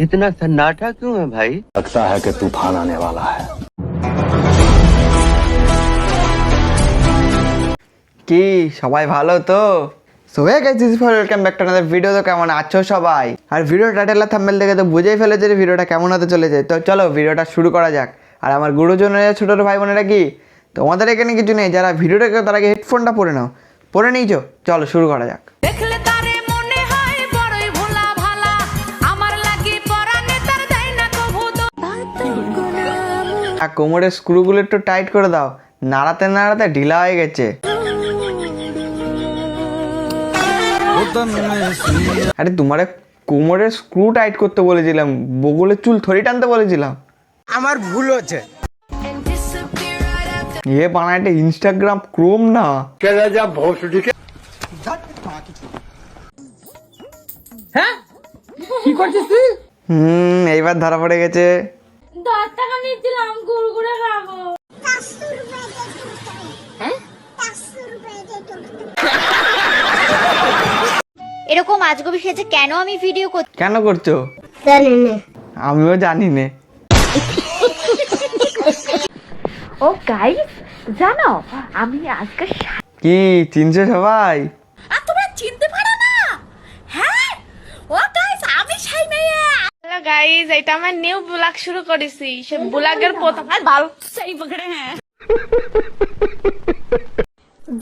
इतना सन्नाटा क्यों है भाई? लगता है कि तूफान आने वाला है। কি সবাই ভালো তো? So hey guys, this is for welcome back to another video. তো কেমন আছো সবাই? আর ভিডিও টাইটেল আর থাম্বনেল দেখে তো বুঝেই ফেলেছো যে ভিডিওটা কেমন হতে চলেছে। তো চলো ভিডিওটা শুরু করা যাক। আর আমার গুরুজনেরা, ছোট ভাই বোনেরা, কি তোমাদের এখানে কিছু নেই? যারা ভিডিওটাকে তার আগে হেডফোনটা পরে নাও, পরে নিয়েছো? চলো শুরু করা যাক। আর কোমরের স্ক্রুগুলো একটু টাইট করে দাও, নাড়াতে নাড়াতে ঢিলা হয়ে গেছে। আরে তোমার কোমরের স্ক্রু টাইট করতে বলেছিলাম, বগলের চুল থরি টানতে বলেছিলাম। আমার ভুল হচ্ছে। এ বানাইটা ইনস্টাগ্রাম ক্রোম না। হ্যাঁ, কি করছিস তুই? এইবার ধরা পড়ে গেছে। 10 টাকা নিয়েছিলাম কুরকুরে খাবো। এরকম আজগবি সেজে কেন আমি ভিডিও করতে কেন করছো? জানি না। আমিও জানি না। ও গাইস, জানো আমি আজকে কি চিনছো সবাই? আর তোমরা চিনতে পারো না? হ্যাঁ, ও গাইস আমি শাইনাইয়া। হ্যালো গাইস, এটা আমার নিউ ব্লগ শুরু করেছি। সে ব্লগের প্রথম আর ভালো সেই পকড়ে। হ্যাঁ,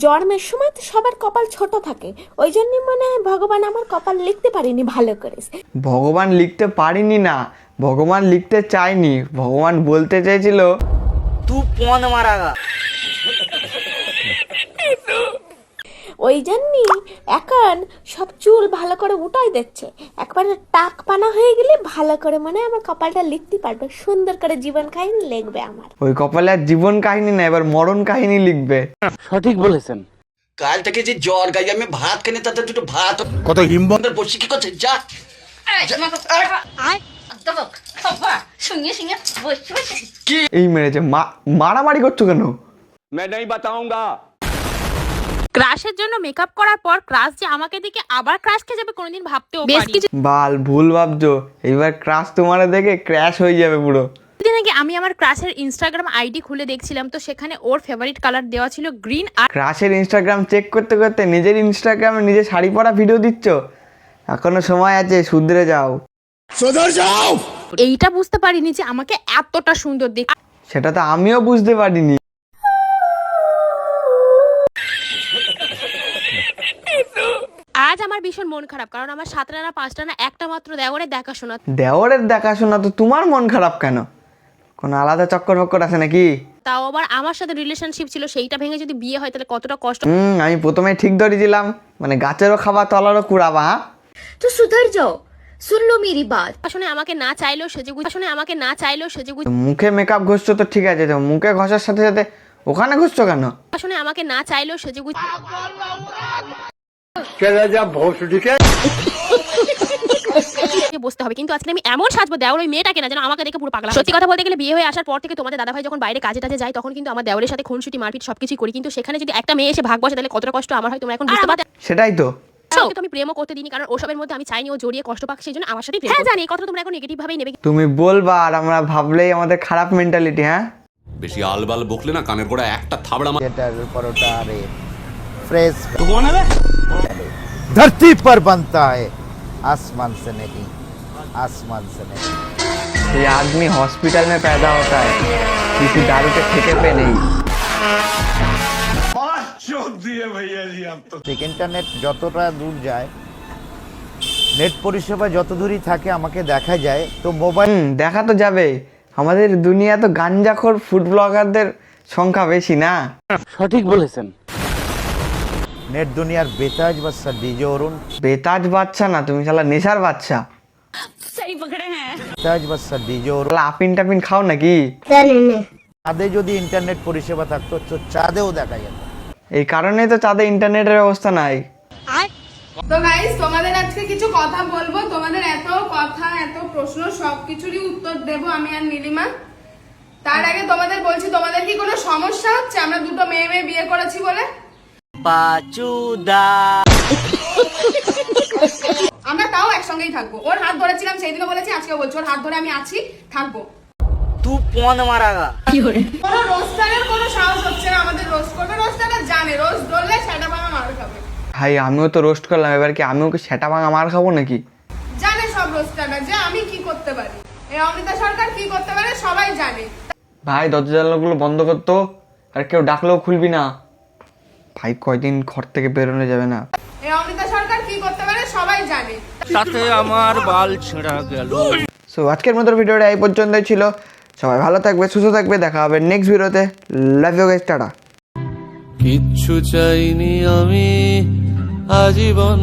জন্মের সময় তো সবার কপাল ছোট থাকে, ওই জন্যই মনে হয় ভগবান আমার কপাল লিখতে পারেনি ভালো করে। ভগবান লিখতে পারিনি না, ভগবান লিখতে চাইনি। ভগবান বলতে চাইছিল তুই পন মারাগা। ওই জন্যই এখন সব চুল ভালো করে উঠাই দিচ্ছে। একবারে টাক পানা হয়ে গেলে ভালো করে মনে হয় আমার কপালটা লিখতে পারবে, সুন্দর করে জীবন কাহিনী লিখবে আমার। ওই কপালে আর জীবন কাহিনী না, এবার মরণ কাহিনী লিখবে। সঠিক বলেছেন। কাল থেকে যে জ্বর গাই, আমি ভাত খেলে তাতে দুটো ভাত কত হিম্মত বসে কি করছে? যা এই মেরেছে। মারামারি করছো কেন? ক্রাশের জন্য মেকআপ করার পর ক্রাশ যে আমাকে দেখে আবার ক্রাশ খেয়ে যাবে কোনোদিন ভাবতেও পারিনি। বাল ভুল ভাবছো। এইবার ক্রাশ তোমার দেখে ক্র্যাশ হয়ে যাবে পুরো। দিন আগে আমি আমার ক্রাশের ইনস্টাগ্রাম আইডি খুলে দেখছিলাম, তো সেখানে ওর ফেভারিট কালার দেওয়া ছিল গ্রিন। আর ক্রাশের ইনস্টাগ্রাম চেক করতে করতে নিজের ইনস্টাগ্রামে নিজে শাড়ি পরা ভিডিও দিচ্ছ। এখনো সময় আছে, শুধরে যাও। এইটা বুঝতে পারিনি যে আমাকে এতটা সুন্দর দেখ। সেটা তো আমিও বুঝতে পারিনি। আজ আমার ভীষণ মন খারাপ, কারণ আমার 7টা না 5টা না একটা মাত্র দেওয়ারের দেখাশোনা। দেওরের দেখাশোনা তো তোমার মন খারাপ কেন? কোনো আলাদা চক্কর ফক্কর আছে নাকি? তাও আবার আমার সাথে রিলেশনশিপ ছিল, সেইটা ভেঙে যদি বিয়ে হয় তাহলে কতটা কষ্ট। আমি প্রথমে ঠিক ধরেছিলাম, মানে গাছেরও খাবা তলারও কুড়াবা। হ্যাঁ, তো সুধর যাও, सुन लो मेरी बात। আসলে আমাকে না চাইলেও সেজেগুজে মুখে মেকআপ ঘষছো তো ঠিক আছে, তো মুখে ঘষার সাথে সাথে ওখানে ঘষছো কেন? আসলে আমাকে না চাইলেও সেজেগুজে বসতে হবে। কিন্তু আজকে আমি এমন সাজবো দেওর ওই মেয়েটাকে না যেন আমাকে দেখে পুরো পাগলা। সত্যি কথা বলতে গেলে বিয়ে হয়ে আসার পর থেকে তোমাদের দাদাভাই যখন বাইরে কাজে টাজে যায়, তখন কিন্তু আমার দেওরের সাথে খুনসুটি মারপিট সবকিছুই করি, কিন্তু সেখানে যদি একটা মেয়ে এসে ভাগ বসে তাহলে কতটা কষ্ট আমার হয় তোমরা এখন বুঝতে পারছো। সেটাই তো। ওকে তো আমি প্রেমও করতে দিইনি, কারণ ওসবের মধ্যে আমি চাইনি ও জড়িয়ে কষ্ট পাক, সেই জন্য আমার সাথে প্রেম। হ্যাঁ জানি এই কথাটা তোমরা এখন নেগেটিভ ভাবেই নেবে। তুমি বলবা আর আমরা ভাবলেই আমাদের খারাপ মেন্টালিটি। হ্যাঁ, বেশি আলবাল বকলে না কানের গোড়া একটা থাবড়া পরোটা রে फ्रेश धरती पर बनता है, आसमान से नहीं, आसमान से नहीं। ये आदमी हॉस्पिटल में पैदा होता है, किसी दारू के ठेके पे नहीं। ইন্টারনেট যতটা দূর যায়, নেট পরিষেবা যত দূরই থাকে আমাকে দেখা যায়, তো মোবাইল দেখা তো যাবে। আমাদের দুনিয়া তো গাঞ্জাখোর ফুড ব্লগারদের সংখ্যা বেশি না? সঠিক বলেছেন। নেট দুনিয়ার বেতাজ বাচ্চা ডিজে অরুণ। বেতাজ বাচ্চা না, তুমি শালা নেশার বাচ্চা। বেতাজ বাচ্চা ডিজে অরুণ। আপিন টাপিন খাও নাকি? চাঁদে যদি ইন্টারনেট পরিষেবা থাকতো তো চাঁদেও দেখা যেত। এই কারণেই তো চাঁদে ইন্টারনেটের ব্যবস্থা নাই। তো গাইস, তোমাদের আজকে কিছু কথা বলবো। তোমাদের এত কথা, এত প্রশ্ন, সবকিছুরই উত্তর দেব আমি আর নীলিমা। তার আগে তোমাদের বলছি, তোমাদের কি কোনো সমস্যা হচ্ছে আমরা দুটো মেয়ে বিয়ে করেছি বলে? বাচুদা আমরা তাও একসঙ্গেই থাকবো। ওর হাত ধরেছিলাম সেই দিনও বলেছি, আজকেও বলছি, ওর হাত ধরে আমি আছি, থাকবো। কোনো রোস্টারের কোনো সাহস হচ্ছে না আমাদের রোস্ট করবে। রোস্টারটা জানে রোস্ট ধরলে সেটা ভাঙা মার খাবে। ভাই আমিও তো রোস্ট করলাম, এবার কি আমিও কি সেটা ভাঙা মার খাবো নাকি? জানে সব রোস্টাররা যে আমি কি করতে পারি, এই অমৃতা সরকার কি করতে পারে সবাই জানে। ভাই দরজা জানলাগুলো বন্ধ করতো, আর কেউ ডাকলেও খুলবি না ভাই, কয়দিন ঘর থেকে বেরোনো যাবে না। এই অমৃতা সরকার কি করতে পারে সবাই জানে। তাতে আমার বাল ছেঁড়া গেল। সো আজকের মতো ভিডিওটা এই পর্যন্তই ছিল। সবাই ভালো থাকবে, সুস্থ থাকবে, দেখা হবে নেক্সট ভিডিওতে। লাভ ইউ গাইস, টাটা। কিচ্ছু চাইনি আমি আজীবন